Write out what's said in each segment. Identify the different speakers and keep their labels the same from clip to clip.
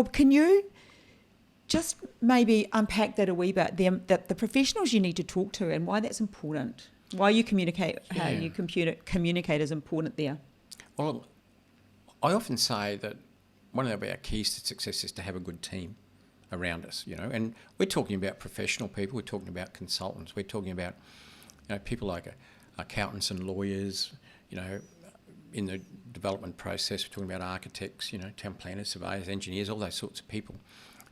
Speaker 1: Bob, can you just maybe unpack that a wee bit, the professionals you need to talk to and why that's important, why you communicate, how you communicate is important there?
Speaker 2: Well, I often say that one of our keys to success is to have a good team around us, and we're talking about professional people, we're talking about consultants, we're talking about people like accountants and lawyers, in the development process, we're talking about architects, town planners, surveyors, engineers, all those sorts of people.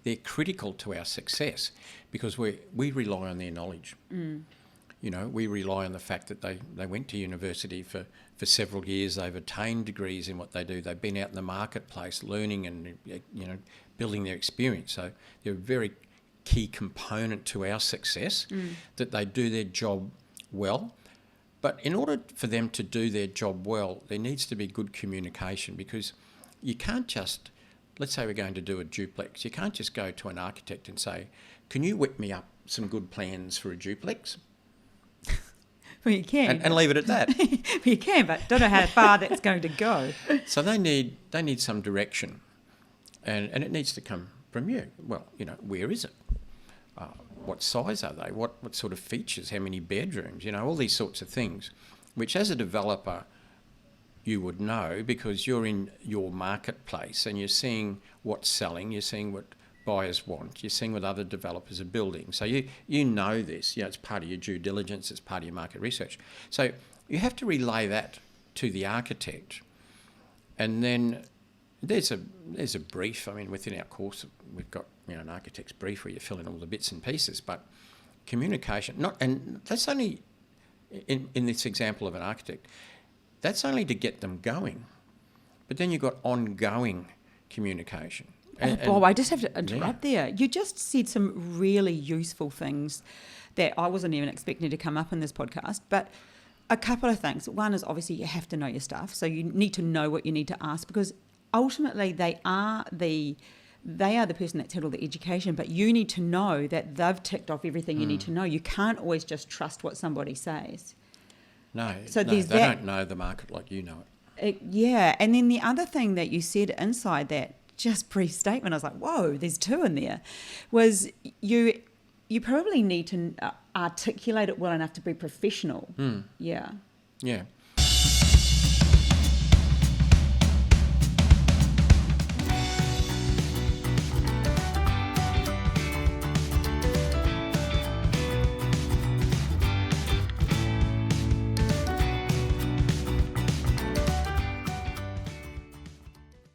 Speaker 2: They're critical to our success because we rely on their knowledge. We rely on the fact that they went to university for several years, they've attained degrees in what they do, they've been out in the marketplace learning and, building their experience. So they're a very key component to our success, that they do their job well. But in order for them to do their job well, there needs to be good communication, because you can't just, let's say we're going to do a duplex, you can't just go to an architect and say, can you whip me up some good plans for a duplex?
Speaker 1: Well, you can.
Speaker 2: And leave it at that.
Speaker 1: You can, but don't know how far that's going to go.
Speaker 2: So they need some direction, and it needs to come from you. Well, where is it? What size are they? What sort of features? How many bedrooms? All these sorts of things, which as a developer you would know, because you're in your marketplace and you're seeing what's selling, you're seeing what buyers want, you're seeing what other developers are building. So you know this. It's part of your due diligence, it's part of your market research. So you have to relay that to the architect, and then there's a brief. I mean, within our course, we've got an architect's brief where you fill in all the bits and pieces. But communication, and that's only in this example of an architect. That's only to get them going, but then you've got ongoing communication.
Speaker 1: Bob, I just have to interrupt there. You just said some really useful things that I wasn't even expecting to come up in this podcast, but a couple of things. One is obviously you have to know your stuff, so you need to know what you need to ask, because ultimately they are the person that's had all the education, but you need to know that they've ticked off everything you need to know. You can't always just trust what somebody says.
Speaker 2: No, they don't know the market like you know it.
Speaker 1: And then the other thing that you said inside that just brief statement, I was like, whoa, there's two in there, was you probably need to articulate it well enough to be professional.
Speaker 2: Yeah.